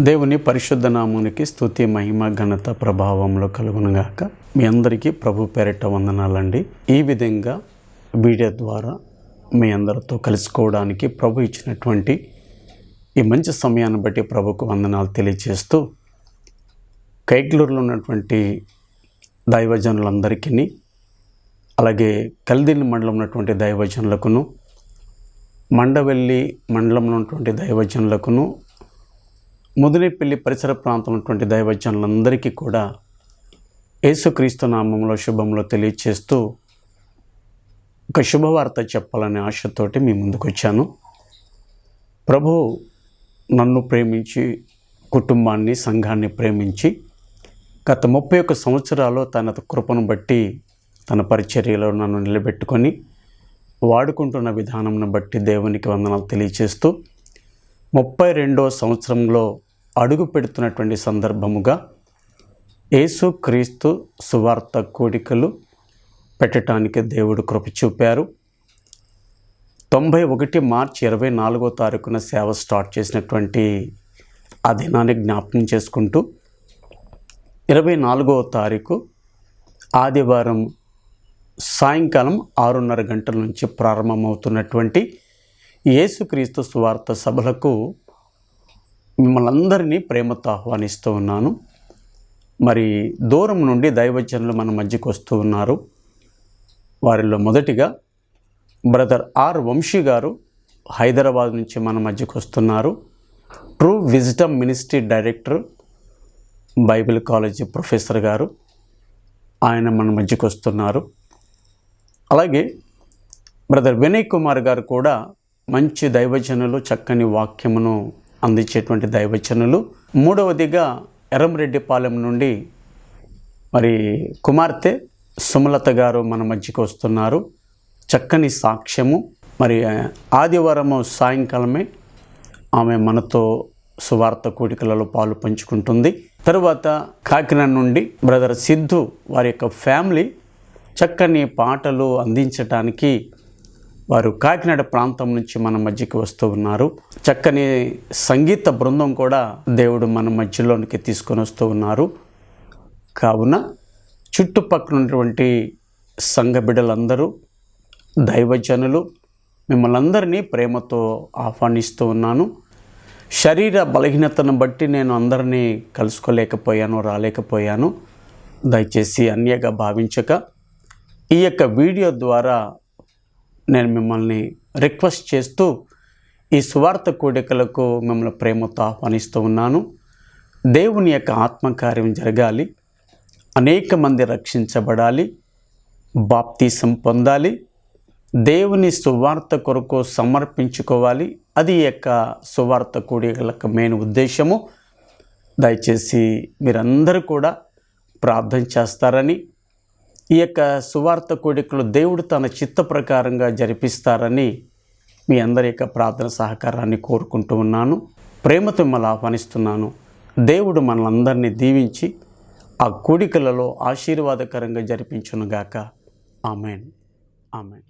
దేవుని పరిశుద్ధ నామానికి స్తుతి మహిమ ఘనత ప్రభావంలో కలుగునుగాక. మీ అందరికీ ప్రభు పేరిట వందనాలండి. ఈ విధంగా వీడియో ద్వారా మీ అందరితో కలుసుకోవడానికి ప్రభు ఇచ్చినటువంటి ఈ మంచి సమయాన్ని బట్టి ప్రభుకు వందనాలు తెలియజేస్తూ, కైగ్లూరులో ఉన్నటువంటి దైవజనులందరికీ, అలాగే కల్దీని మండలం ఉన్నటువంటి దైవజనులకును, మండవెల్లి మండలంలో ఉన్నటువంటి దైవజనులకును, ముదినేపల్లి పరిసర ప్రాంతంలో ఉన్నటువంటి దైవజనులందరికీ కూడా యేసుక్రీస్తు నామంలో శుభంలో తెలియచేస్తూ ఒక శుభవార్త చెప్పాలనే ఆశతోటి మీ ముందుకు వచ్చాను. ప్రభు నన్ను ప్రేమించి, కుటుంబాన్ని, సంఘాన్ని ప్రేమించి గత 31 సంవత్సరాలు తన కృపను బట్టి తన పరిచర్యలో నన్ను నిలబెట్టుకొని వాడుకుంటున్న విధానంను బట్టి దేవునికి వందనాలు తెలియచేస్తూ, 32వ సంవత్సరంలో అడుగు పెడుతున్నటువంటి సందర్భముగా యేసుక్రీస్తు సువార్త కూడికలు పెట్టడానికి దేవుడు కృప చూపారు. 91 మార్చి 24వ తారీఖున సేవ స్టార్ట్ చేసినటువంటి ఆ దినాన్ని జ్ఞాపకం చేసుకుంటూ, 24వ తారీఖు ఆదివారం సాయంకాలం 6:30 గంటల నుంచి ప్రారంభమవుతున్నటువంటి యేసుక్రీస్తు సువార్త సభలకు మిమ్మల్ని అందరినీ ప్రేమతో ఆహ్వానిస్తూ ఉన్నాను. మరి దూరం నుండి దైవజనులు మన మధ్యకు వస్తూ ఉన్నారు. వారిలో మొదటిగా బ్రదర్ ఆర్ వంశీ గారు హైదరాబాద్ నుంచి మన మధ్యకు వస్తున్నారు. True wisdom ministry director, Bible college professor గారు, ఆయన మన మధ్యకు వస్తున్నారు. అలాగే బ్రదర్ వినయ్ కుమార్ గారు కూడా మంచి దైవజనులు, చక్కని వాక్యమును అందించేటువంటి దైవజనులు. మూడవదిగా ఎర్రంరెడ్డిపాలెం నుండి మరి కుమార్తె సుమలత గారు మన మధ్యకు వస్తున్నారు. చక్కని సాక్ష్యము. మరి ఆదివారము సాయంకాలమే ఆమె మనతో సువార్త కూడికలలో పాలు పంచుకుంటుంది. తరువాత కాకినాడ నుండి బ్రదర్ సిద్ధు వారి యొక్క ఫ్యామిలీ చక్కని పాటలు అందించడానికి వారు కాకినాడ ప్రాంతం నుంచి మన మధ్యకి వస్తూ ఉన్నారు. చక్కని సంగీత బృందం కూడా దేవుడు మన మధ్యలోనికి తీసుకొని వస్తూ ఉన్నారు. కావున చుట్టుపక్కల ఉన్నటువంటి సంఘ బిడ్డలందరూ, దైవజనులు, మిమ్మల్ని అందరినీ ప్రేమతో ఆహ్వానిస్తూ ఉన్నాను. శరీర బలహీనతను బట్టి నేను అందరినీ కలుసుకోలేకపోయాను, రాలేకపోయాను. దయచేసి అన్యగా భావించక ఈ యొక్క వీడియో ద్వారా నేను మిమ్మల్ని రిక్వెస్ట్ చేస్తూ ఈ సువార్త కూడికలకు మిమ్మల్ని ప్రేమతో ఆహ్వానిస్తూ ఉన్నాను. దేవుని యొక్క ఆత్మకార్యం జరగాలి, అనేక మంది రక్షించబడాలి, బాప్తీసం పొందాలి, దేవుని సువార్త కొరకు సమర్పించుకోవాలి. అది ఈ యొక్క సువార్త కూడికలకు మెయిన్ ఉద్దేశము. దయచేసి మీరందరూ కూడా ప్రార్థన చేస్తారని, ఈ యొక్క సువార్త కూడికలు దేవుడు తన చిత్త ప్రకారంగా జరిపిస్తారని మీ అందరి యొక్క ప్రార్థన సహకారాన్ని కోరుకుంటూ ఉన్నాను. ప్రేమతో మిమ్మల్ని ఆహ్వానిస్తున్నాను. దేవుడు మనలందరినీ దీవించి ఆ కూడికలలో ఆశీర్వాదకరంగా జరిపించునుగాక. Amen, amen.